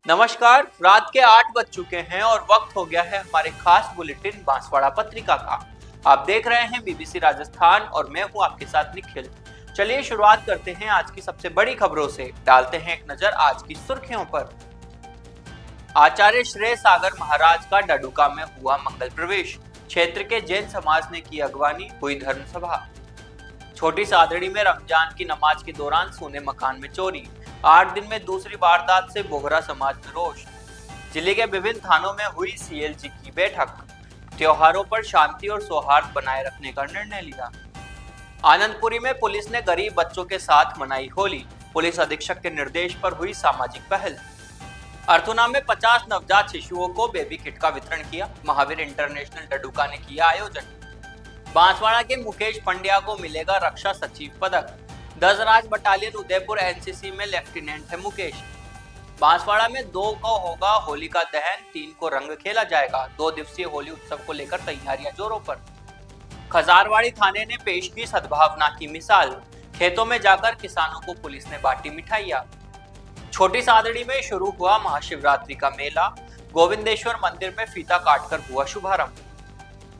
नमस्कार। रात के 8 बज चुके हैं और वक्त हो गया है हमारे खास बुलेटिन बांसवाड़ा पत्रिका का। आप देख रहे हैं बीबीसी राजस्थान और मैं हूं आपके साथ निखिल। चलिए शुरुआत करते हैं आज की सबसे बड़ी खबरों से। डालते हैं एक नजर आज की सुर्खियों पर। आचार्य श्रेय सागर महाराज का डडुका में हुआ मंगल प्रवेश। क्षेत्र के जैन समाज ने की अगवानी, हुई धर्म सभा। छोटी सादड़ी में रमजान की नमाज के दौरान सोने मकान में चोरी। 8 दिन में दूसरी वारदात से बोहरा समाज में रोष। जिले के विभिन्न थानों में हुई सीएलजी की बैठक। त्योहारों पर शांति और सौहार्द बनाए रखने का निर्णय लिया। आनंदपुरी में पुलिस ने गरीब बच्चों के साथ मनाई होली। पुलिस अधीक्षक के निर्देश पर हुई सामाजिक पहल। अर्थुना में 50 नवजात शिशुओं को बेबी किट का वितरण किया। महावीर इंटरनेशनल डडुका ने किया आयोजन। बांसवाड़ा के मुकेश पंड्या को मिलेगा रक्षा सचिव पदक। दसराज बटालियन उदयपुर एनसीसी में लेफ्टिनेंट है मुकेश। बांसवाड़ा में 2 को होगा होलिका दहन, 3 को रंग खेला जाएगा। 2 दिवसीय होली उत्सव को लेकर तैयारियां जोरों पर। खजारवाड़ी थाने ने पेश की सद्भावना की मिसाल। खेतों में जाकर किसानों को पुलिस ने बांटी मिठाइयां। छोटी सादड़ी में शुरू हुआ महाशिवरात्रि का मेला। गोविंदेश्वर मंदिर में फीता काटकर हुआ शुभारंभ।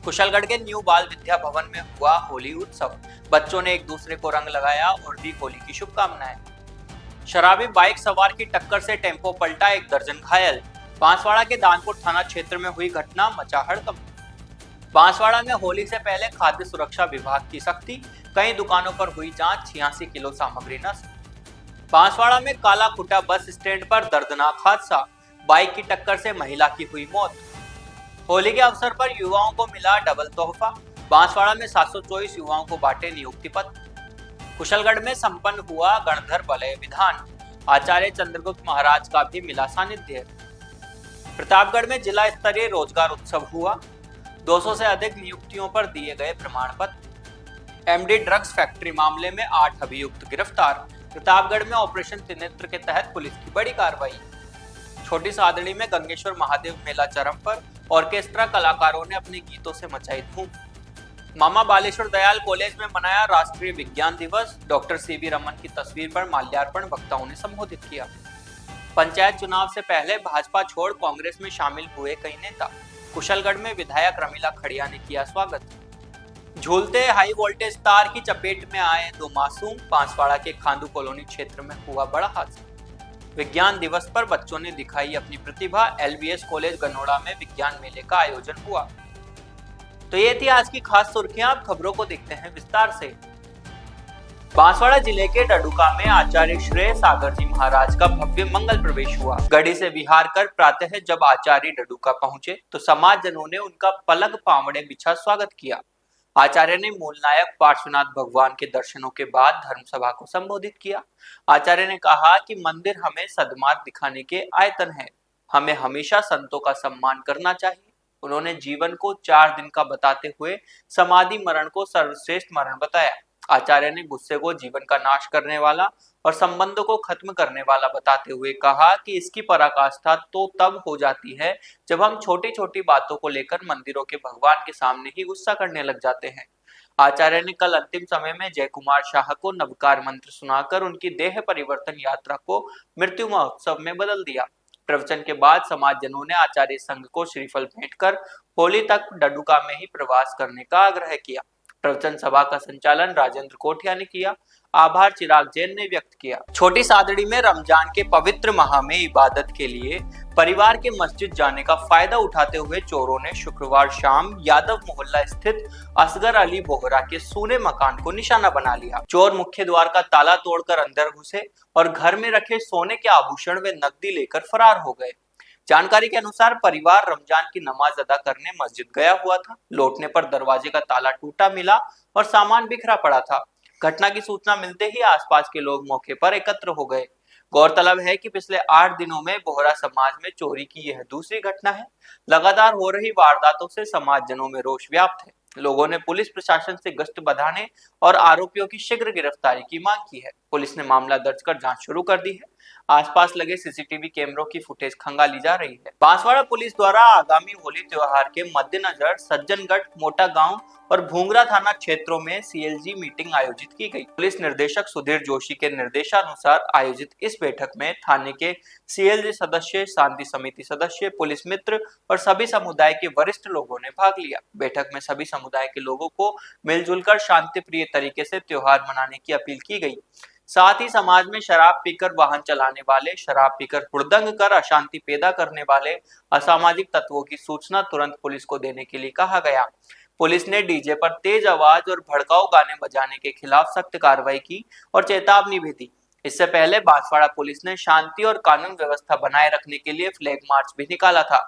कुशलगढ़ के न्यू बाल विद्या भवन में हुआ होली उत्सव। बच्चों ने एक दूसरे को रंग लगाया और दी होली की शुभकामनाएं। शराबी बाइक सवार की टक्कर से टेम्पो पलटा, 1 दर्जन घायल। बांसवाड़ा के दानपुर थाना क्षेत्र में हुई घटना, मचा हड़कंप। बांसवाड़ा में होली से पहले खाद्य सुरक्षा विभाग की सख्ती। कई दुकानों पर हुई जांच, 86 किलो सामग्री नष्ट। बांसवाड़ा में काला खुटा बस स्टैंड पर दर्दनाक हादसा। बाइक की टक्कर से महिला की हुई मौत। होली के अवसर पर युवाओं को मिला डबल तोहफा। बांसवाड़ा में 724 युवाओं को बांटे नियुक्ति पत्र। कुशलगढ़ में संपन्न हुआ गणधर वलय विधान। आचार्य चंद्रगुप्त महाराज का भी मिला सानिध्य। प्रतापगढ़ में जिला स्तरीय रोजगार उत्सव हुआ। 200 से अधिक नियुक्तियों पर दिए गए प्रमाण पत्र। एमडी ड्रग्स फैक्ट्री मामले में 8 अभियुक्त गिरफ्तार। प्रतापगढ़ में ऑपरेशन त्रिनेत्र के तहत पुलिस की बड़ी कार्रवाई। छोटी सादड़ी में गंगेश्वर महादेव मेला चरम पर। ऑर्केस्ट्रा कलाकारों ने अपने गीतों से मचाई धूम। मामा बालेश्वर दयाल कॉलेज में मनाया राष्ट्रीय विज्ञान दिवस। डॉक्टर सीवी रमन की तस्वीर पर माल्यार्पण वक्ताओं ने संबोधित किया। पंचायत चुनाव से पहले भाजपा छोड़ कांग्रेस में शामिल हुए कई नेता। कुशलगढ़ में विधायक रमीला खड़िया ने किया स्वागत। झूलते हाई वोल्टेज तार की चपेट में आए 2 मासूम। बांसवाड़ा के खांदू कॉलोनी क्षेत्र में हुआ बड़ा हादसा। विज्ञान दिवस पर बच्चों ने दिखाई अपनी प्रतिभा। एलबीएस कॉलेज गनोड़ा में विज्ञान मेले का आयोजन हुआ। तो ये थी आज की खास सुर्खियां। अब खबरों को देखते हैं विस्तार से। बांसवाड़ा जिले के डडुका में आचार्य श्रेय सागर जी महाराज का भव्य मंगल प्रवेश हुआ। गढ़ी से विहार कर प्रातः जब आचार्य डडुका पहुंचे तो समाज जनों ने उनका पलक पावड़े बिछा स्वागत किया। आचार्य ने मूल नायक पार्श्वनाथ भगवान के दर्शनों के बाद धर्मसभा को संबोधित किया। आचार्य ने कहा कि मंदिर हमें सद्मार्ग दिखाने के आयतन है। हमें हमेशा संतों का सम्मान करना चाहिए। उन्होंने जीवन को 4 दिन का बताते हुए समाधि मरण को सर्वश्रेष्ठ मरण बताया। आचार्य ने गुस्से को जीवन का नाश करने वाला और संबंधों को खत्म करने वाला बताते हुए कहा कि इसकी पराकाष्ठा तो तब हो जाती है जब हम छोटी छोटी बातों को लेकर मंदिरों के भगवान के सामने ही गुस्सा करने लग जाते हैं। आचार्य ने कल अंतिम समय में जय कुमार शाह को नवकार मंत्र सुनाकर उनकी देह परिवर्तन यात्रा को मृत्यु महोत्सव में बदल दिया। प्रवचन के बाद समाजजनों ने आचार्य संघ को श्रीफल भेंट कर होली तक डडुका में ही प्रवास करने का आग्रह किया। प्रवचन सभा का संचालन राजेंद्र कोठिया ने किया। आभार चिराग जैन ने व्यक्त किया। छोटी सादड़ी में रमजान के पवित्र माह में इबादत के लिए परिवार के मस्जिद जाने का फायदा उठाते हुए चोरों ने शुक्रवार शाम यादव मोहल्ला स्थित असगर अली बोहरा के सूने मकान को निशाना बना लिया। चोर मुख्य द्वार का ताला तोड़कर अंदर घुसे और घर में रखे सोने के आभूषण व नकदी लेकर फरार हो गए। जानकारी के अनुसार परिवार रमजान की नमाज अदा करने मस्जिद गया हुआ था। लौटने पर दरवाजे का ताला टूटा मिला और सामान बिखरा पड़ा था। घटना की सूचना मिलते ही आसपास के लोग मौके पर एकत्र हो गए। गौरतलब है कि पिछले 8 दिनों में बोहरा समाज में चोरी की यह दूसरी घटना है। लगातार हो रही वारदातों से समाजजनों में रोष व्याप्त है। लोगों ने पुलिस प्रशासन से गश्त बढ़ाने और आरोपियों की शीघ्र गिरफ्तारी की मांग की है। पुलिस ने मामला दर्ज कर जांच शुरू कर दी है। आसपास लगे सीसीटीवी कैमरों की फुटेज खंगाली जा रही है। बांसवाड़ा पुलिस द्वारा आगामी होली त्योहार के मद्देनजर सज्जनगढ़, मोटा गांव और भूंगरा थाना क्षेत्रों में सीएलजी मीटिंग आयोजित की गई। पुलिस निर्देशक सुधीर जोशी के निर्देशानुसार आयोजित इस बैठक में थाने के सीएलजी सदस्य, शांति समिति सदस्य, पुलिस मित्र और सभी समुदाय के वरिष्ठ लोगों ने भाग लिया। बैठक में सभी समुदाय के लोगों को मिलजुल कर शांति प्रिय तरीके से त्योहार मनाने की अपील की गई। साथ ही समाज में शराब पीकर वाहन चलाने वाले, शराब पीकर हुड़दंग कर अशांति पैदा करने वाले असामाजिक तत्वों की सूचना तुरंत पुलिस को देने के लिए कहा गया। पुलिस ने डीजे पर तेज आवाज और भड़काऊ गाने बजाने के खिलाफ सख्त कार्रवाई की और चेतावनी भी दी। इससे पहले बांसवाड़ा पुलिस ने शांति और कानून व्यवस्था बनाए रखने के लिए फ्लैग मार्च भी निकाला था।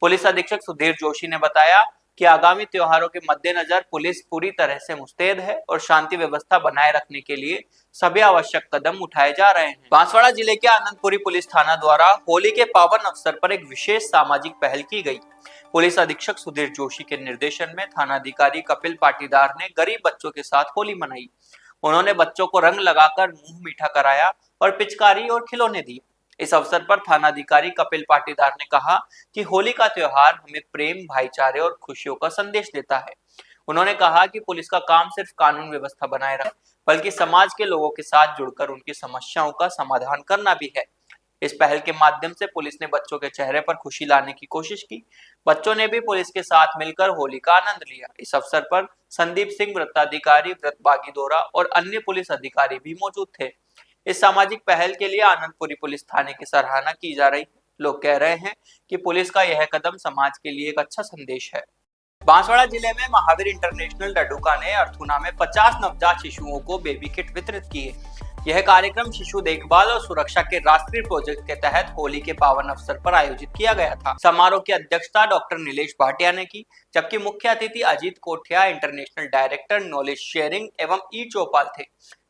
पुलिस अधीक्षक सुधीर जोशी ने बताया कि आगामी त्योहारों के मद्देनजर पुलिस पूरी तरह से मुस्तैद है और शांति व्यवस्था बनाए रखने के लिए सभी आवश्यक कदम उठाए जा रहे हैं। बांसवाड़ा जिले के आनंदपुरी पुलिस थाना द्वारा होली के पावन अवसर पर एक विशेष सामाजिक पहल की गई। पुलिस अधीक्षक सुधीर जोशी के निर्देशन में थानाधिकारी कपिल पाटीदार ने गरीब बच्चों के साथ होली मनाई। उन्होंने बच्चों को रंग लगाकर मुंह मीठा कराया और पिचकारी और खिलौने दिए। इस अवसर पर थानाधिकारी कपिल पाटीदार ने कहा कि होली का त्योहार हमें प्रेम, भाईचारे और खुशियों का संदेश देता है। उन्होंने कहा कि पुलिस का काम सिर्फ कानून व्यवस्था बनाए रखना, बल्कि समाज के लोगों के साथ जुड़कर उनकी समस्याओं का समाधान करना भी है। इस पहल के माध्यम से पुलिस ने बच्चों के चेहरे पर खुशी लाने की कोशिश की। बच्चों ने भी पुलिस के साथ मिलकर होली का आनंद लिया। इस अवसर पर संदीप सिंह वृत्ताधिकारी, व्रत बागीदोरा और अन्य पुलिस अधिकारी भी मौजूद थे। इस सामाजिक पहल के लिए आनंदपुरी पुलिस थाने की सराहना की जा रही है। लोग कह रहे हैं कि पुलिस का यह कदम समाज के लिए एक अच्छा संदेश है। बांसवाड़ा जिले में महावीर इंटरनेशनल डडुका ने अर्थुना में 50 नवजात शिशुओं को बेबी किट वितरित किए। यह कार्यक्रम शिशु देखभाल और सुरक्षा के राष्ट्रीय प्रोजेक्ट के तहत होली के पावन अवसर पर आयोजित किया गया था। समारोह की अध्यक्षता डॉक्टर नीलेश भाटिया ने की, जबकि मुख्य अतिथि अजीत कोठिया, इंटरनेशनल डायरेक्टर नॉलेज शेयरिंग एवं ई चौपाल थे।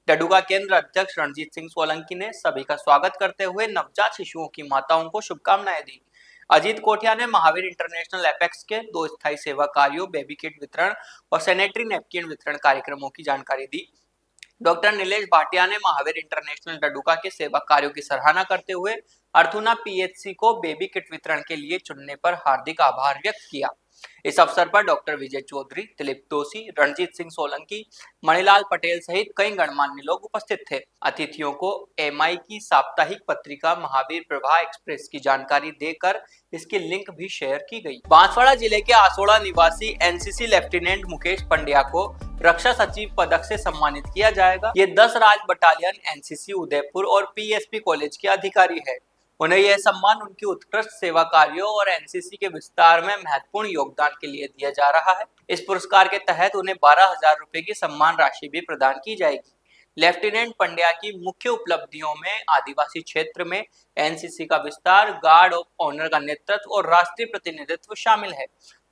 डडुका केंद्र अध्यक्ष रणजीत सिंह सोलंकी ने सभी का स्वागत करते हुए नवजात शिशुओं की माताओं को शुभकामनाएं दी। अजीत कोठिया ने महावीर इंटरनेशनल एपेक्स के 2 स्थायी सेवा कार्यों, बेबी किट वितरण और सैनिटरी नैपकिन वितरण कार्यक्रमों की जानकारी दी। डॉक्टर नीलेश भाटिया ने महावीर इंटरनेशनल डडुका के सेवा कार्यों की सराहना करते हुए अर्थुना पीएचसी को बेबी किट वितरण के लिए चुनने पर हार्दिक आभार व्यक्त किया। इस अवसर पर डॉक्टर विजय चौधरी, दिलीप दोषी, रणजीत सिंह सोलंकी, मणिलाल पटेल सहित कई गणमान्य लोग उपस्थित थे। अतिथियों को एमआई की साप्ताहिक पत्रिका महावीर प्रभा एक्सप्रेस की जानकारी देकर इसकी लिंक भी शेयर की गई। बांसवाड़ा जिले के आसोड़ा निवासी एनसीसी लेफ्टिनेंट मुकेश पंड्या को रक्षा सचिव पदक से सम्मानित किया जाएगा। ये 10 राज बटालियन एनसीसी उदयपुर और पीएसपी कॉलेज के अधिकारी है। उन्हें यह सम्मान उनकी उत्कृष्ट सेवा कार्यों और एनसीसी के विस्तार में महत्वपूर्ण योगदान के लिए दिया जा रहा है। इस पुरस्कार के तहत उन्हें 12,000 रुपए की सम्मान राशि भी प्रदान की जाएगी। लेफ्टिनेंट पंड्या की मुख्य उपलब्धियों में आदिवासी क्षेत्र में एनसीसी का विस्तार, गार्ड ऑफ ऑनर का नेतृत्व और राष्ट्रीय प्रतिनिधित्व शामिल है।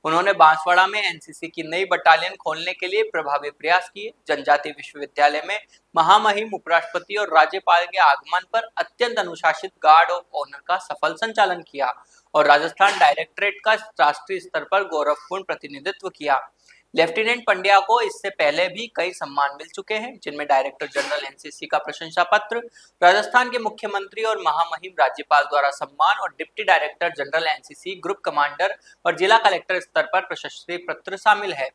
उन्होंने बांसवाड़ा में एनसीसी की नई बटालियन खोलने के लिए प्रभावी प्रयास किए। जनजाति विश्वविद्यालय में महामहिम उपराष्ट्रपति और राज्यपाल के आगमन पर अत्यंत अनुशासित गार्ड ऑफ ऑनर का सफल संचालन किया और राजस्थान डायरेक्टरेट का राष्ट्रीय स्तर पर गौरवपूर्ण प्रतिनिधित्व किया। लेफ्टिनेंट पंड्या को इससे पहले भी कई सम्मान मिल चुके हैं, जिनमें डायरेक्टर जनरल एनसीसी का प्रशंसा पत्र, राजस्थान के मुख्यमंत्री और महामहिम राज्यपाल द्वारा सम्मान और deputy director general NCC, group commander और जिला कलेक्टर स्तर पर प्रशस्ति पत्र शामिल है।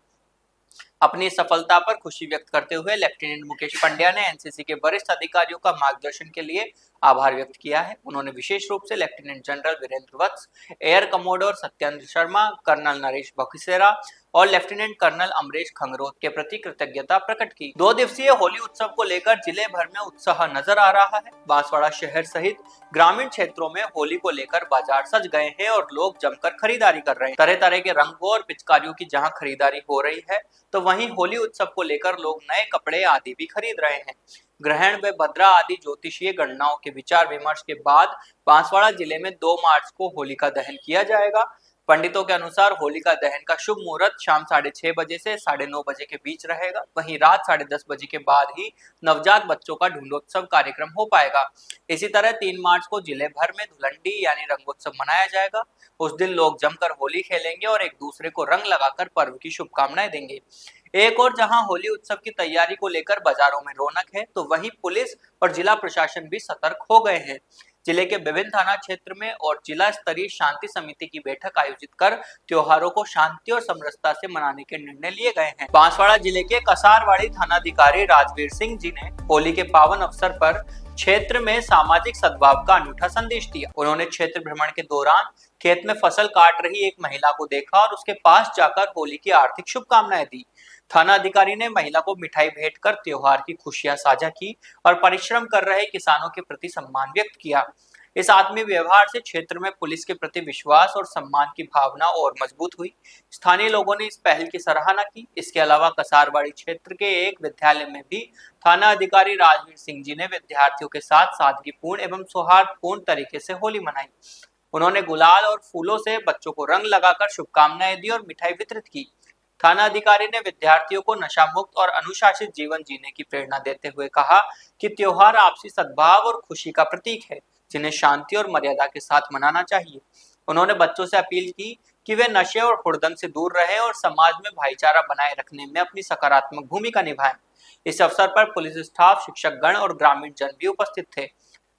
अपनी सफलता पर खुशी व्यक्त करते हुए लेफ्टिनेंट मुकेश पंड्या ने एनसीसी के वरिष्ठ अधिकारियों का मार्गदर्शन के लिए आभार व्यक्त किया है। उन्होंने विशेष रूप से lieutenant general Virendra Vats, air commodore Satyendra Sharma, colonel Naresh Bakhsera और लेफ्टिनेंट कर्नल अमरेश खंगरोत के प्रति कृतज्ञता प्रकट की। 2 दिवसीय होली उत्सव को लेकर जिले भर में उत्साह नजर आ रहा है। बांसवाड़ा शहर सहित ग्रामीण क्षेत्रों में होली को लेकर बाजार सज गए हैं और लोग जमकर खरीदारी कर रहे हैं। तरह तरह के रंगों और पिचकारियों की जहां खरीदारी हो रही है, तो वहीं होली उत्सव को लेकर लोग नए कपड़े आदि भी खरीद रहे हैं। ग्रहण व भद्रा आदि ज्योतिषीय गणनाओं के विचार विमर्श के बाद बांसवाड़ा जिले में 2 मार्च को होलिका दहन किया जाएगा। पंडितों के अनुसार होलिका दहन का शुभ मुहूर्त शाम 6:30 बजे से 9:30 बजे के बीच रहेगा। वहीं रात 10:30 बजे के बाद ही नवजात बच्चों का ढूंढोत्सव कार्यक्रम हो पाएगा। इसी तरह 3 मार्च को जिले भर में धुलंडी यानी रंगोत्सव मनाया जाएगा। उस दिन लोग जमकर होली खेलेंगे और एक दूसरे को रंग लगाकर पर्व की शुभकामनाएं देंगे। एक और जहां होली उत्सव की तैयारी को लेकर बाजारों में रौनक है, तो वहीं पुलिस और जिला प्रशासन भी सतर्क हो गए हैं। जिले के विभिन्न थाना क्षेत्र में और जिला स्तरीय शांति समिति की बैठक आयोजित कर त्योहारों को शांति और समरसता से मनाने के निर्णय लिए गए हैं। बांसवाड़ा जिले के कसारवाड़ी थानाधिकारी राजवीर सिंह जी ने होली के पावन अवसर पर क्षेत्र में सामाजिक सद्भाव का अनूठा संदेश दिया। उन्होंने क्षेत्र भ्रमण के दौरान खेत में फसल काट रही एक महिला को देखा और उसके पास जाकर होली की आर्थिक शुभकामनाएं दी। थाना अधिकारी ने महिला को मिठाई भेंट कर त्योहार की खुशियां साझा की और परिश्रम कर रहे किसानों के प्रति सम्मान व्यक्त किया। इस आत्मीय व्यवहार से क्षेत्र में पुलिस के प्रति विश्वास और सम्मान की भावना और मजबूत हुई। स्थानीय लोगों ने इस पहल की सराहना की। इसके अलावा कसारवाड़ी क्षेत्र के एक विद्यालय में भी थाना अधिकारी राजवीर सिंह जी ने विद्यार्थियों के साथ सादगीपूर्ण एवं सौहार्दपूर्ण तरीके से होली मनाई। उन्होंने गुलाल और फूलों से बच्चों को रंग लगाकर शुभकामनाएं दी और मिठाई वितरित की। थाना अधिकारी ने विद्यार्थियों को नशा मुक्त और अनुशासित जीवन जीने की प्रेरणा देते हुए कहा कि त्योहार आपसी सद्भाव और खुशी का प्रतीक है, जिन्हें शांति और मर्यादा के साथ मनाना चाहिए। उन्होंने बच्चों से अपील की कि वे नशे और हुड़दंग से दूर रहें और समाज में भाईचारा बनाए रखने में अपनी सकारात्मक भूमिका निभाएं। इस अवसर पर पुलिस स्टाफ, शिक्षक गण और ग्रामीण जन भी उपस्थित थे।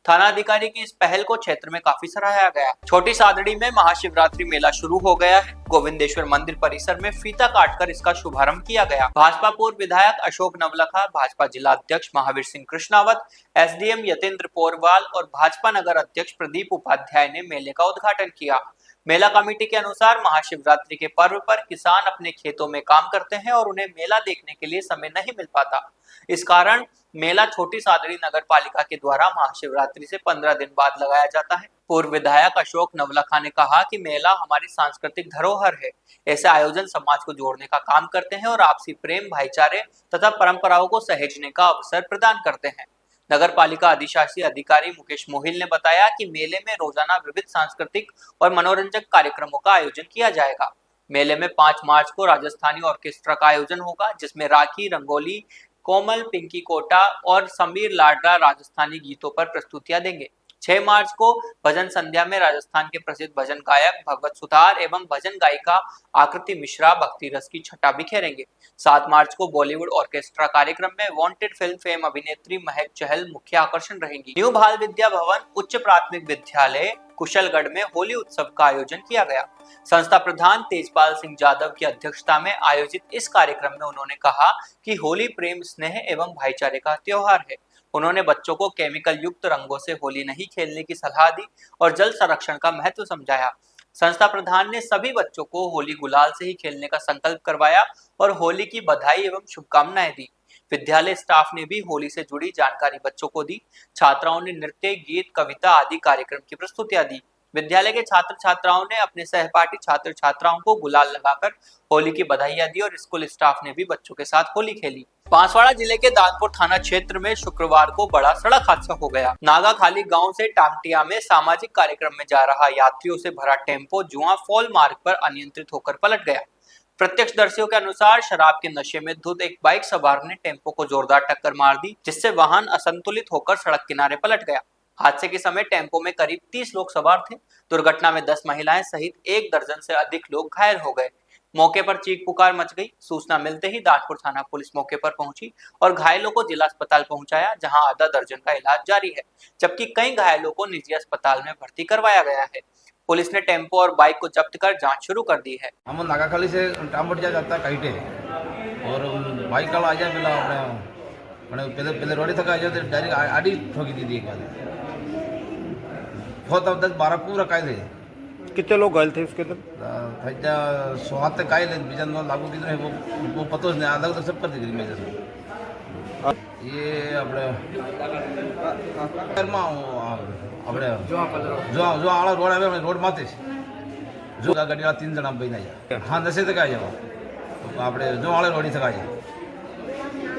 थाना अधिकारी की इस पहल को क्षेत्र में काफी सराहा गया। छोटी सादड़ी में महाशिवरात्रि मेला शुरू हो गया है। गोविंदेश्वर मंदिर परिसर में फीता काटकर इसका शुभारंभ किया गया। भाजपा पूर्व विधायक अशोक नवलखा, भाजपा जिला अध्यक्ष महावीर सिंह कृष्णावत, एसडीएम यतेंद्र पोरवाल और भाजपा नगर अध्यक्ष प्रदीप उपाध्याय ने मेले का उद्घाटन किया। मेला कमेटी के अनुसार महाशिवरात्रि के पर्व पर किसान अपने खेतों में काम करते हैं और उन्हें मेला देखने के लिए समय नहीं मिल पाता। इस कारण मेला छोटी सादड़ी नगर पालिका के द्वारा महाशिवरात्रि से 15 दिन बाद लगाया जाता है। पूर्व विधायक अशोक नवलखा ने कहा कि मेला हमारी सांस्कृतिक धरोहर है। ऐसे आयोजन समाज को जोड़ने का काम करते हैं और आपसी प्रेम, भाईचारे तथा परंपराओं को सहेजने का अवसर प्रदान करते हैं। नगर पालिका अधिशासी अधिकारी मुकेश मोहिल ने बताया कि मेले में रोजाना विविध सांस्कृतिक और मनोरंजक कार्यक्रमों का आयोजन किया जाएगा। मेले में 5 मार्च को राजस्थानी ऑर्केस्ट्रा का आयोजन होगा, जिसमें राखी, रंगोली, कोमल, पिंकी कोटा और समीर लाडला राजस्थानी गीतों पर प्रस्तुतियां देंगे। 6 मार्च को भजन संध्या में राजस्थान के प्रसिद्ध भजन गायक भगवत सुतार एवं भजन गायिका आकृति मिश्रा भक्ति रस की छटा बिखेरेंगे। 7 मार्च को बॉलीवुड ऑर्केस्ट्रा कार्यक्रम में वांटेड फिल्म फेम अभिनेत्री महक चहल मुख्य आकर्षण रहेंगी। न्यू बाल विद्या भवन उच्च प्राथमिक विद्यालय कुशलगढ़ में होली उत्सव का आयोजन किया गया। संस्था प्रधान तेजपाल सिंह यादव की अध्यक्षता में आयोजित इस कार्यक्रम में उन्होंने कहा कि होली प्रेम, स्नेह एवं भाईचारे का त्योहार है। उन्होंने बच्चों को केमिकल युक्त रंगों से होली नहीं खेलने की सलाह दी और जल संरक्षण का महत्व समझाया। संस्था प्रधान ने सभी बच्चों को होली गुलाल से ही खेलने का संकल्प करवाया और होली की बधाई एवं शुभकामनाएं दी। विद्यालय स्टाफ ने भी होली से जुड़ी जानकारी बच्चों को दी। छात्राओं ने नृत्य, गीत, कविता आदि कार्यक्रम की प्रस्तुतियां दी। विद्यालय के छात्र छात्राओं ने अपने सहपाठी छात्र छात्राओं को गुलाल लगाकर होली की बधाइयां दी और स्कूल स्टाफ ने भी बच्चों के साथ होली खेली। बांसवाड़ा जिले के दानपुर थाना क्षेत्र में शुक्रवार को बड़ा सड़क हादसा हो गया। नागाखाली गांव से टांगटिया में सामाजिक कार्यक्रम में जा रहा यात्रियों से भरा टेम्पो जुआ फॉल मार्ग पर अनियंत्रित होकर पलट गया। प्रत्यक्षदर्शियों के अनुसार शराब के नशे में धुत एक बाइक सवार ने टेम्पो को जोरदार टक्कर मार दी, जिससे वाहन असंतुलित होकर सड़क किनारे पलट गया। हादसे के समय टेम्पो में करीब 30 लोग सवार थे। दुर्घटना में 10 महिलाएं सहित 1 दर्जन से अधिक लोग घायल हो गए। मौके पर चीख पुकार मच गई। सूचना मिलते ही दानपुर थाना पुलिस मौके पर पहुंची और घायलों को जिला अस्पताल पहुंचाया, जहां आधा दर्जन का इलाज जारी है, जबकि कई घायलों को निजी अस्पताल में भर्ती करवाया गया है। पुलिस ने टेम्पो और बाइक को जब्त कर जांच शुरू कर दी है। हम नागाखाली से टामबटिया जाता काइटे और बाइक वाला आ जाए पहले रोड तक आ जाए डायरेक्ट आड़ी ठोकी दी थी। एक बार बहुत 10-12 पूरा कायदे। कितने लोग घायल थे उसके अंदर? स्वाद तक कायदे बीजा लागू की वो पतो नहीं अलग तो सब कर दी मेजर ये अपने अपने जो आला रोड आवे रोड माथे जो गाड़ी वाला 3 जना बन आया। हाँ नशे तक आ जाओ अपने जो आले रोड तक आ जाए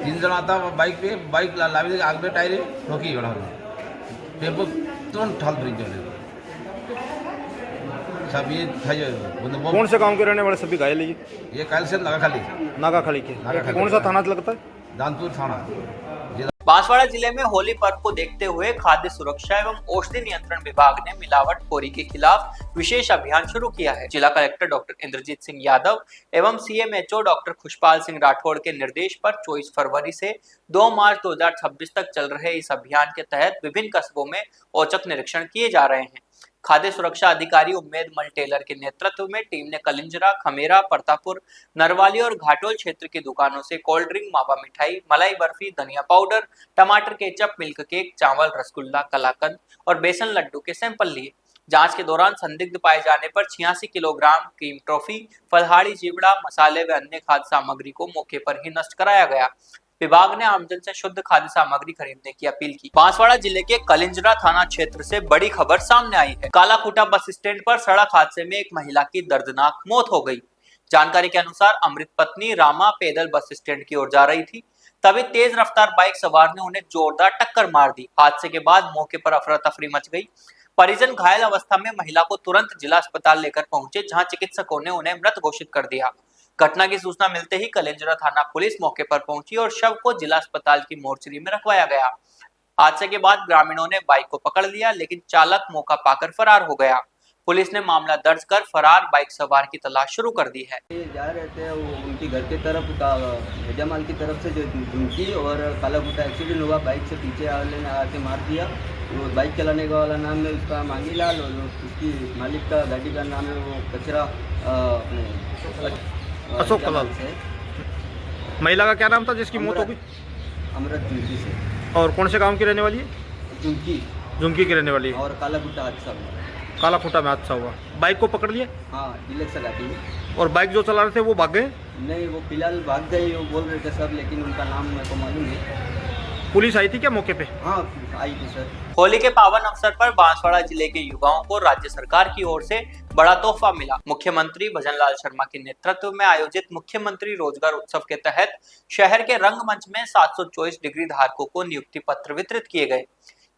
3 जना आता बाइक पे बाइक लावी आग में टायर ठोकी टेम्पो तुरंत ठाल ब्रिज जो सब ये कौन से गांव के रहने वाले सभी घायल है? ये कायल से नागाखाली के कौन सा थाना लगता है? दानपुर थाना जिला। बांसवाड़ा जिले में होली पर्व को देखते हुए खाद्य सुरक्षा एवं औषधि नियंत्रण विभाग ने मिलावटखोरी के खिलाफ विशेष अभियान शुरू किया है। जिला कलेक्टर डॉक्टर इंद्रजीत सिंह यादव एवं सीएमएचओ डॉक्टर खुशपाल सिंह राठौड़ के निर्देश पर 24 फरवरी से 2 मार्च 2026 तक चल रहे इस अभियान के तहत विभिन्न कस्बों में औचक निरीक्षण किए जा रहे हैं। खाद्य सुरक्षा अधिकारी उम्मेद मल टेलर के नेतृत्व में टीम ने कलिंजरा, खमेरा, परतापुर, नरवाली और घाटोल क्षेत्र की दुकानों से कोल्ड ड्रिंक, मावा मिठाई, मलाई बर्फी, धनिया पाउडर, टमाटर केचप, मिल्क केक, चावल, रसगुल्ला, कलाकंद और बेसन लड्डू के सैंपल लिए। जांच के दौरान संदिग्ध पाए जाने पर 86 किलोग्राम क्रीम टॉफी, फलहाड़ी चिवड़ा, मसाले व अन्य खाद्य सामग्री को मौके पर ही नष्ट कराया गया। विभाग ने आमजन से शुद्ध खाद्य सामग्री खरीदने की अपील की। बांसवाड़ा जिले के कलिंजरा थाना क्षेत्र से बड़ी खबर सामने आई है। कालाखूटा बस स्टैंड पर सड़क हादसे में एक महिला की दर्दनाक मौत हो गई। जानकारी के अनुसार अमृत पत्नी रामा पैदल बस स्टैंड की ओर जा रही थी, तभी तेज रफ्तार बाइक सवार ने उन्हें जोरदार टक्कर मार दी। हादसे के बाद मौके पर अफरा तफरी मच गई। परिजन घायल अवस्था में महिला को तुरंत जिला अस्पताल लेकर पहुंचे, जहां चिकित्सकों ने उन्हें मृत घोषित कर दिया। घटना की सूचना मिलते ही कलिंजरा थाना पुलिस मौके पर पहुंची और शव को जिला अस्पताल की मोर्चरी में रखवाया गया। हादसे के बाद ग्रामीणों ने बाइक को पकड़ लिया, लेकिन चालक मौका पाकर फरार हो गया। पुलिस ने मामला दर्ज कर फरार बाइक सवार की तलाश शुरू कर दी है। जा रहे थे उनकी घर की तरफ जमाल की तरफ से जो झुमकी और कालाकुटा एक्सीडेंट हुआ, बाइक से पीछे वाले ने आके मार दिया। वो बाइक चलाने का वाला नाम है उसका मांगीलाल और उसकी मालिक का गाड़ी का नाम है वो कचरा अशोक कलाल से। महिला का क्या नाम था जिसकी मौत हो गई? अमृत झुमकी से। और कौन से गांव की रहने वाली है? झुमकी की रहने वाली है। और कालाकुटा हादसा हुआ। कालाखूटा में हादसा हुआ। बाइक को पकड़ लिया? हाँ, डिलेक्स गाड़ी में। और बाइक जो चला रहे थे वो भाग गए? नहीं, वो फिलहाल भाग गए वो बोल रहे थे सब, लेकिन उनका नाम मेरे को मालूम नहीं। पुलिस आई थी क्या मौके पे? हाँ, आई थी सर। होली के पावन अवसर पर बांसवाड़ा जिले के युवाओं को राज्य सरकार की ओर से बड़ा तोहफा मिला। मुख्यमंत्री भजनलाल शर्मा के नेतृत्व में आयोजित मुख्यमंत्री रोजगार उत्सव के तहत शहर के रंगमंच में 724 डिग्री धारकों को नियुक्ति पत्र वितरित किए गए।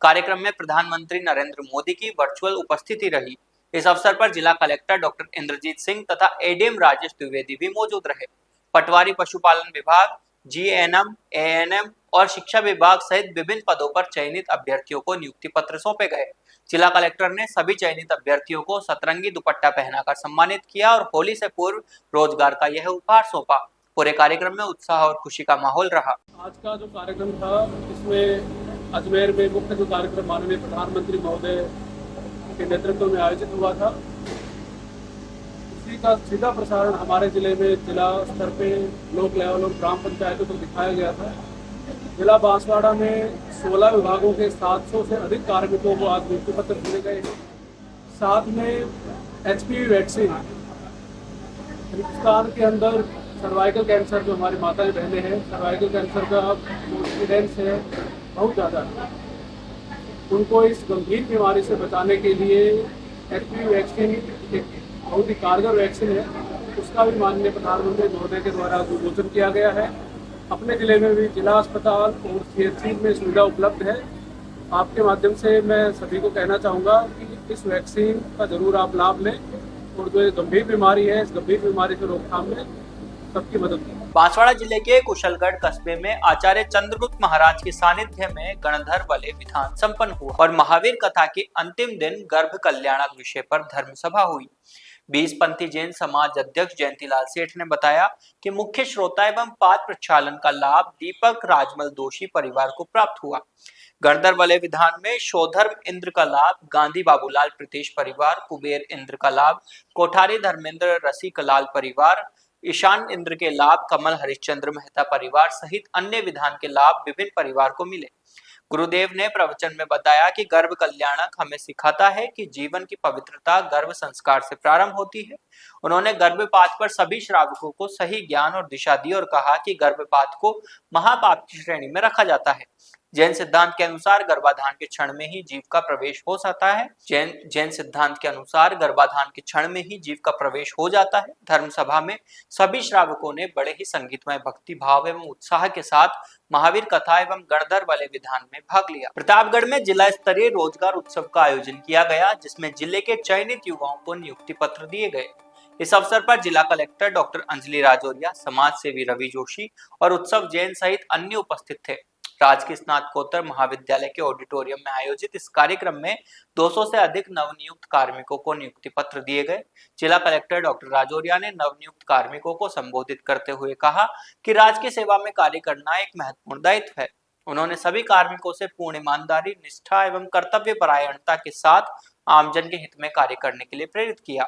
कार्यक्रम में प्रधानमंत्री नरेंद्र मोदी की वर्चुअल उपस्थिति रही। इस अवसर पर जिला कलेक्टर डॉक्टर इंद्रजीत सिंह तथा एडीएम राजेश द्विवेदी भी मौजूद रहे। पटवारी, पशुपालन विभाग, जीएनएम, एएनएम और शिक्षा विभाग सहित विभिन्न पदों पर चयनित अभ्यर्थियों को नियुक्ति पत्र सौंपे गए। जिला कलेक्टर ने सभी चयनित अभ्यर्थियों को सतरंगी दुपट्टा पहनाकर सम्मानित किया और होली से पूर्व रोजगार का यह उपहार सौंपा। पूरे कार्यक्रम में उत्साह और खुशी का माहौल रहा। आज का जो कार्यक्रम था, इसमें अजमेर में मुख्य जो कार्यक्रम माननीय प्रधानमंत्री महोदय के नेतृत्व में आयोजित हुआ था, उसी का सीधा प्रसारण हमारे जिले में जिला स्तर पे ब्लॉक लेवल और ग्राम पंचायतों को दिखाया गया था। जिला बांसवाड़ा में 16 विभागों के 700 से अधिक कार्मिकों को आज नियुक्ति पत्र दिए गए हैं। साथ में एचपीवी वैक्सीन, हिंदुस्तान के अंदर सर्वाइकल कैंसर जो हमारी माताएं बहनें हैं, सर्वाइकल कैंसर का जो इंसिडेंस है बहुत ज़्यादा है। उनको इस गंभीर बीमारी से बचाने के लिए एचपीवी वैक्सीन एक बहुत ही कारगर वैक्सीन है, उसका भी माननीय प्रधानमंत्री महोदय के द्वारा विमोचन किया गया है। अपने जिले में भी जिला अस्पताल और सीएचसी में सुविधा उपलब्ध है। आपके माध्यम से मैं सभी को कहना चाहूँगा कि इस वैक्सीन का जरूर आप लाभ लें और जो गंभीर बीमारी है, इस गंभीर बीमारी से रोकथाम में सबकी मदद करें। बांसवाड़ा जिले के कुशलगढ़ कस्बे में आचार्य चंद्रगुप्त महाराज के सानिध्य में गणधर वलय विधान संपन्न हुआ और महावीर कथा के अंतिम दिन गर्भ कल्याणक विषय पर धर्म सभा हुई। 20पंथी जैन समाज अध्यक्ष जयंतीलाल सेठ ने बताया कि मुख्य श्रोता एवं पाठ प्रक्षालन का लाभ दीपक राजमल दोषी परिवार को प्राप्त हुआ। गणधर वलय विधान में शोधर्म इंद्र का लाभ गांधी बाबूलाल प्रीतेश परिवार, कुबेर इंद्र का लाभ कोठारी धर्मेंद्र रसिकलाल परिवार, ईशान इंद्र के लाभ कमल हरिश्चंद्र मेहता परिवार सहित अन्य विधान के लाभ विभिन्न परिवार को मिले। गुरुदेव ने प्रवचन में बताया कि गर्भ कल्याणक हमें सिखाता है कि जीवन की पवित्रता गर्भ संस्कार से प्रारंभ होती है। उन्होंने गर्भपात पर सभी श्रावकों को सही ज्ञान और दिशा दी और कहा कि गर्भपात को महापाप की श्रेणी में रखा जाता है। जैन सिद्धांत के अनुसार गर्भाधान के क्षण में ही जीव का प्रवेश हो सकता है। जैन सिद्धांत के अनुसार गर्भाधान के क्षण में ही जीव का प्रवेश हो जाता है। धर्म सभा में सभी श्रावकों ने बड़े ही संगीतमय भक्ति भाव एवं उत्साह के साथ महावीर कथा एवं गणधर वाले विधान में भाग लिया। प्रतापगढ़ में जिला स्तरीय रोजगार उत्सव का आयोजन किया गया, जिसमें जिले के चयनित युवाओं को नियुक्ति पत्र दिए गए। इस अवसर पर जिला कलेक्टर डॉक्टर अंजलि राजौरिया, समाज सेवी रवि जोशी और उत्सव जैन सहित अन्य उपस्थित थे। राजकीय स्नातकोत्तर महाविद्यालय के ऑडिटोरियम में आयोजित इस कार्यक्रम में 200 से अधिक नवनियुक्त कार्मिकों को नियुक्ति पत्र दिए गए। जिला कलेक्टर डॉक्टर राजौरिया ने नवनियुक्त कार्मिकों को संबोधित करते हुए कहा कि राज्य की सेवा में कार्य करना एक महत्वपूर्ण दायित्व है। उन्होंने सभी कार्मिकों से पूर्ण ईमानदारी, निष्ठा एवं कर्तव्य परायणता के साथ आमजन के हित में कार्य करने के लिए प्रेरित किया।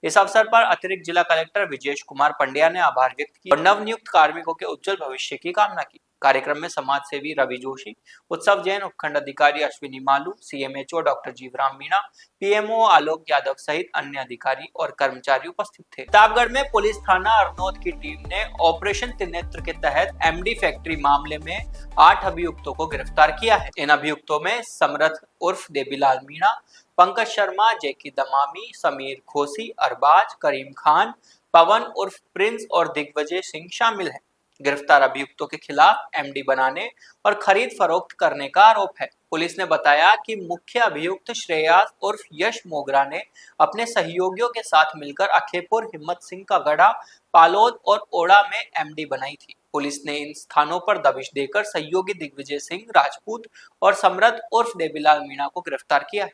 इस अवसर पर अतिरिक्त जिला कलेक्टर विजेश कुमार पंड्या ने आभार व्यक्त किया और नवनियुक्त कार्मिकों के उज्जवल भविष्य की कामना की। कार्यक्रम में समाज सेवी रवि जोशी, उत्सव जैन, उपखंड अधिकारी Ashwini Malu, CMHO doctor Jeevaram Meena, PMO Alok Yadav सहित अन्य अधिकारी और कर्मचारी उपस्थित थे। प्रतापगढ़ में पुलिस थाना अरनोद की टीम ने ऑपरेशन त्रिनेत्र के तहत एमडी फैक्ट्री मामले में 8 अभियुक्तों को गिरफ्तार किया है। इन अभियुक्तों में समरथ उर्फ देवीलाल मीणा, पंकज शर्मा, जैकी दमामी, समीर खोसी, अरबाज, करीम खान, पवन उर्फ प्रिंस और दिग्विजय सिंह शामिल हैं। गिरफ्तार अभियुक्तों के खिलाफ एमडी बनाने और खरीद फरोख्त करने का आरोप है। पुलिस ने बताया कि मुख्य अभियुक्त श्रेयास उर्फ यश मोगरा ने अपने सहयोगियों के साथ मिलकर अखेपुर, हिम्मत सिंह का गढ़ा, पालोद और ओड़ा में एमडी बनाई थी। पुलिस ने इन स्थानों पर दबिश देकर सहयोगी दिग्विजय सिंह राजपूत और समरथ उर्फ देवीलाल मीणा को गिरफ्तार किया है।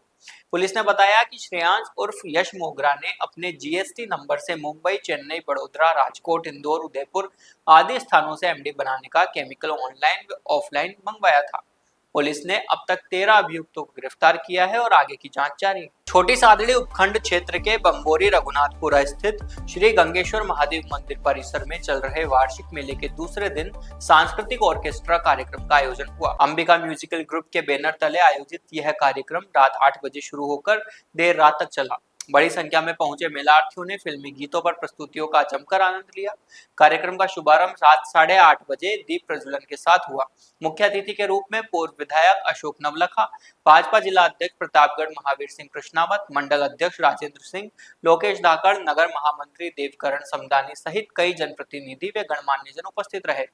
पुलिस ने बताया कि श्रेयांश उर्फ यश मोगरा ने अपने जीएसटी नंबर से मुंबई, चेन्नई, बड़ोदरा, राजकोट, इंदौर, उदयपुर आदि स्थानों से एमडी बनाने का केमिकल ऑनलाइन व ऑफलाइन मंगवाया था। पुलिस ने अब तक 13 अभियुक्तों को गिरफ्तार किया है और आगे की जांच जारी है। छोटी सादड़ी उपखंड क्षेत्र के बम्बोरी रघुनाथपुरा स्थित श्री गंगेश्वर महादेव मंदिर परिसर में चल रहे वार्षिक मेले के दूसरे दिन सांस्कृतिक ऑर्केस्ट्रा कार्यक्रम का आयोजन हुआ। अंबिका म्यूजिकल ग्रुप के बैनर तले आयोजित यह कार्यक्रम रात 8 बजे शुरू होकर देर रात तक चला। बड़ी संख्या में पहुंचे मेलार्थियों ने फिल्मी गीतों पर प्रस्तुतियों का जमकर आनंद लिया। कार्यक्रम का शुभारंभ रात 8:30 बजे दीप प्रज्वलन के साथ हुआ। मुख्य अतिथि के रूप में पूर्व विधायक अशोक नवलखा, भाजपा जिला अध्यक्ष प्रतापगढ़ महावीर सिंह कृष्णावत, मंडल अध्यक्ष राजेंद्र सिंह, लोकेश धाकड़, नगर महामंत्री देवकरण समदानी सहित कई जनप्रतिनिधि व गणमान्य जन उपस्थित रहे।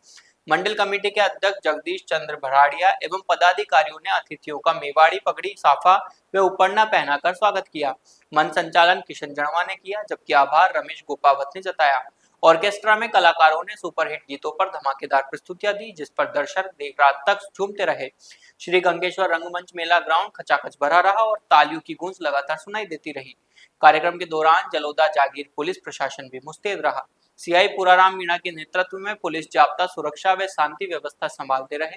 मंडल कमेटी के अध्यक्ष जगदीश चंद्र भराड़िया एवं पदाधिकारियों ने अतिथियों का मेवाड़ी पगड़ी, साफा व उपरना पहनाकर स्वागत किया। मंच संचालन किशन जड़वा ने किया, जबकि आभार रमेश गोपावत ने जताया। ऑर्केस्ट्रा में कलाकारों ने सुपरहिट गीतों पर धमाकेदार प्रस्तुतियां दी, जिस पर दर्शक देर रात तक झूमते रहे। श्री गंगेश्वर रंगमंच मेला ग्राउंड खचाखच भरा रहा और तालियों की गूंज लगातार सुनाई देती रही। कार्यक्रम के दौरान जलोदा जागीर पुलिस प्रशासन भी मुस्तैद रहा। सीआई पुराराम मीणा के नेतृत्व में पुलिस जाब्ता, सुरक्षा व शांति व्यवस्था संभालते रहे।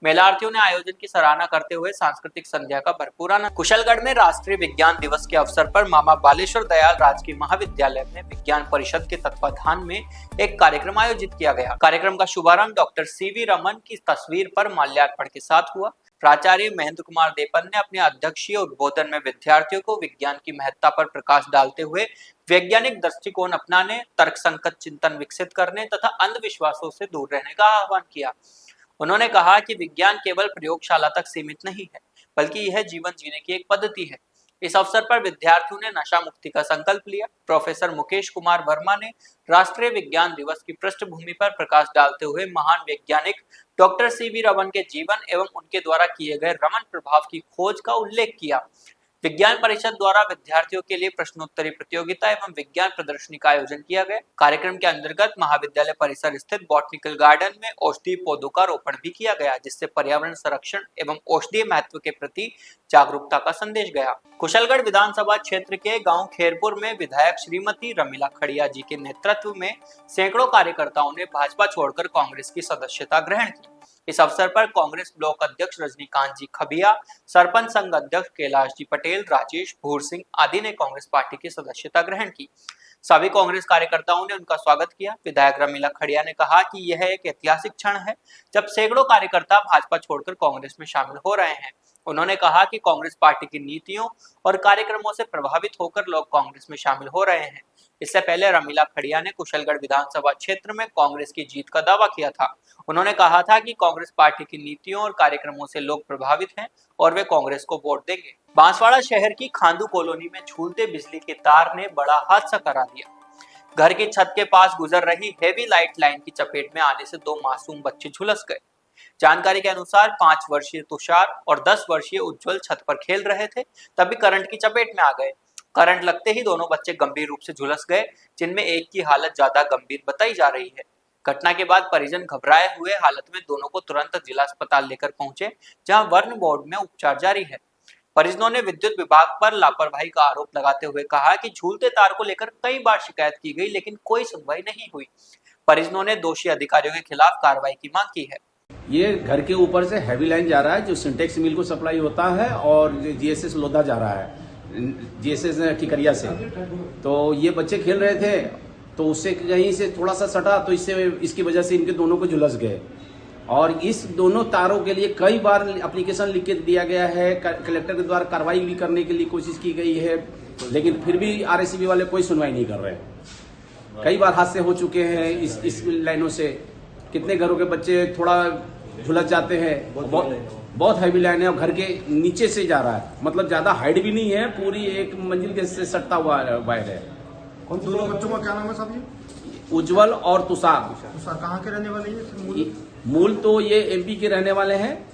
मेलार्थियों ने आयोजन की सराहना करते हुए सांस्कृतिक संध्या का भरपूर आनंद। कुशलगढ़ में राष्ट्रीय विज्ञान दिवस के अवसर पर मामा बालेश्वर दयाल राजकीय महाविद्यालय में विज्ञान परिषद के तत्वाधान में एक कार्यक्रम आयोजित किया गया। कार्यक्रम का शुभारंभ डॉक्टर सीवी रमन की तस्वीर पर माल्यार्पण के साथ हुआ। प्राचार्य महेंद्र कुमार देपन ने अपने अध्यक्षीय उद्बोधन में विद्यार्थियों को विज्ञान की महत्ता पर प्रकाश डालते हुए वैज्ञानिक दृष्टिकोण अपनाने, तर्कसंगत चिंतन विकसित करने तथा अंधविश्वासों से दूर रहने का आह्वान किया। उन्होंने कहा कि विज्ञान केवल प्रयोगशाला तक सीमित नहीं है, बल्कि यह जीवन जीने की एक पद्धति है। इस अवसर पर विद्यार्थियों ने नशा मुक्ति का संकल्प लिया। प्रोफेसर मुकेश कुमार वर्मा ने राष्ट्रीय विज्ञान दिवस की पृष्ठभूमि पर प्रकाश डालते हुए महान वैज्ञानिक डॉक्टर सीवी रमन के जीवन एवं उनके द्वारा किए गए रमन प्रभाव की खोज का उल्लेख किया। विज्ञान परिषद द्वारा विद्यार्थियों के लिए प्रश्नोत्तरी प्रतियोगिता एवं विज्ञान प्रदर्शनी का आयोजन किया गया। कार्यक्रम के अंतर्गत महाविद्यालय परिसर स्थित बॉटनिकल गार्डन में औषधीय पौधों का रोपण भी किया गया, जिससे पर्यावरण संरक्षण एवं औषधीय महत्व के प्रति जागरूकता का संदेश गया। कुशलगढ़ विधानसभा क्षेत्र के गांव खेरपुर में विधायक श्रीमती रमीला खड़िया जी के नेतृत्व में सैकड़ों कार्यकर्ताओं ने भाजपा छोड़कर कांग्रेस की सदस्यता ग्रहण की। इस अवसर पर कांग्रेस ब्लॉक अध्यक्ष रजनीकांत जी खबिया, सरपंच संघ अध्यक्ष कैलाश जी पटेल, राजेश भूर सिंह आदि ने कांग्रेस पार्टी की सदस्यता ग्रहण की। सभी कांग्रेस कार्यकर्ताओं ने उनका स्वागत किया। विधायक रमीला खड़िया ने कहा कि यह एक ऐतिहासिक क्षण है जब सैकड़ों कार्यकर्ता भाजपा छोड़कर कांग्रेस में शामिल हो रहे हैं। उन्होंने कहा कि कांग्रेस पार्टी की नीतियों और कार्यक्रमों से प्रभावित होकर लोग कांग्रेस में शामिल हो रहे हैं। इससे पहले रमीला खड़िया ने कुशलगढ़ विधानसभा क्षेत्र में कांग्रेस की जीत का दावा किया था। उन्होंने कहा था कि कांग्रेस पार्टी की नीतियों और कार्यक्रमों से लोग प्रभावित हैं और वे कांग्रेस को वोट देंगे। बांसवाड़ा शहर की खांदू कॉलोनी में झूलते बिजली के तार ने बड़ा हादसा करा दिया। घर की छत के पास गुजर रही हेवी लाइट लाइन की चपेट में आने से 2 मासूम बच्चे झुलस गए। जानकारी के अनुसार 5 वर्षीय तुषार और 10 वर्षीय उज्जवल छत पर खेल रहे थे, तभी करंट की चपेट में आ गए। करंट लगते ही दोनों बच्चे गंभीर रूप से झुलस गए, जिनमें एक की हालत ज्यादा गंभीर बताई जा रही है। घटना के बाद परिजन घबराए हुए हालत में दोनों को तुरंत जिला अस्पताल लेकर पहुंचे, जहां वर्ण वार्ड में उपचार जारी है। परिजनों ने विद्युत विभाग पर लापरवाही का आरोप लगाते हुए कहा कि झूलते तार को लेकर कई बार शिकायत की गई, लेकिन कोई सुनवाई नहीं हुई। परिजनों ने दोषी अधिकारियों के खिलाफ कार्रवाई की मांग की है। ये घर के ऊपर से हैवी लाइन जा रहा है जो सिंटेक्स मिल को सप्लाई होता है और जीएसएस लोधा जा रहा है, जीएसएस ठिकरिया से। तो ये बच्चे खेल रहे थे तो उससे कहीं से थोड़ा सा सटा, तो इसकी वजह से इनके दोनों को झुलस गए। और इस दोनों तारों के लिए कई बार एप्लीकेशन लिख के दिया गया है, कलेक्टर के द्वारा कार्रवाई भी करने के लिए कोशिश की गई है, लेकिन फिर भी आरएसीबी वाले कोई सुनवाई नहीं कर रहे। कई बार हादसे हो चुके हैं इस लाइनों से, कितने घरों के बच्चे थोड़ा झुलस जाते हैं। बहुत हैवी लाइन है और घर के नीचे से जा रहा है, मतलब ज्यादा हाइट भी नहीं है, पूरी एक मंजिल के से सटता हुआ वायर है। कौन दोनों बच्चों का क्या नाम है साहब? ये उज्जवल और तुषार। तुषार कहाँ के रहने वाले हैं? मूल तो ये एमपी के रहने वाले हैं,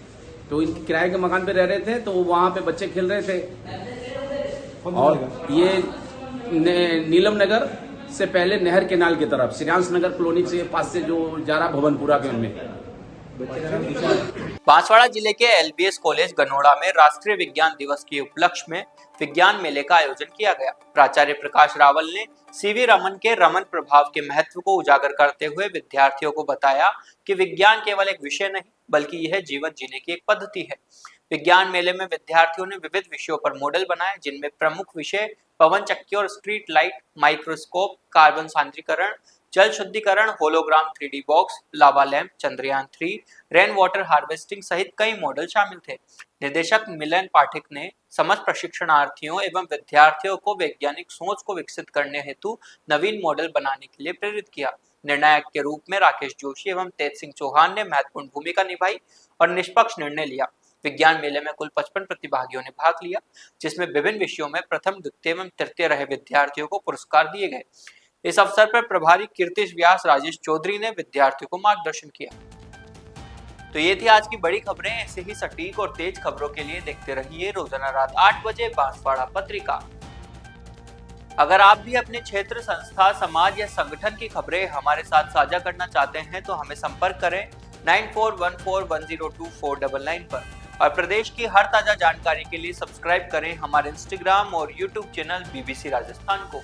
तो इनके किराए के मकान पे रह रहे थे, तो वहां पे बच्चे खेल रहे थे। और ये नीलम नगर से पहले नहर केनाल की तरफ श्रीयांश नगर कॉलोनी से पास से जो जा रहा भवनपुरा के उनमें। बांसवाड़ा जिले के एलबीएस कॉलेज गनोड़ा में राष्ट्रीय विज्ञान दिवस के उपलक्ष्य में विज्ञान मेले का आयोजन किया गया। प्राचार्य प्रकाश रावल ने सीवी रमन के रमन प्रभाव के महत्व को उजागर करते हुए विद्यार्थियों को बताया कि विज्ञान केवल एक विषय नहीं, बल्कि यह जीवन जीने की एक पद्धति है। विज्ञान मेले में विद्यार्थियों ने विविध विषयों पर मॉडल बनाए, जिनमें प्रमुख विषय पवन चक्की और स्ट्रीट लाइट, माइक्रोस्कोप, कार्बन सांद्रीकरण, जल शुद्धिकरण, hologram 3D box, lava lamp, Chandrayaan 3, rain water harvesting सहित कई मॉडल शामिल थे। निदेशक मिलन पाठक ने समस्त प्रशिक्षणार्थियों एवं विद्यार्थियों को वैज्ञानिक सोच को विकसित करने हेतु नवीन मॉडल बनाने के लिए प्रेरित किया। निर्णायक के रूप में राकेश जोशी एवं तेज सिंह चौहान ने महत्वपूर्ण भूमिका निभाई और निष्पक्ष निर्णय लिया। विज्ञान मेले में कुल 55 प्रतिभागियों ने भाग लिया, जिसमें विभिन्न विषयों में प्रथम, द्वितीय एवं तृतीय रहे विद्यार्थियों को पुरस्कार दिए गए। इस अवसर पर प्रभारी कीर्तिश व्यास राजेश चौधरी ने विद्यार्थियों को मार्गदर्शन किया। तो ये थी आज की बड़ी खबरें। ऐसे ही सटीक और तेज खबरों के लिए देखते रहिए रोजाना रात 8 बजे बांसवाड़ा पत्रिका। अगर आप भी अपने क्षेत्र, संस्था, समाज या संगठन की खबरें हमारे साथ साझा करना चाहते हैं तो हमें संपर्क करें 9414102499 पर। और प्रदेश की हर ताजा जानकारी के लिए सब्सक्राइब करें हमारे इंस्टाग्राम और यूट्यूब चैनल बीबीसी राजस्थान को।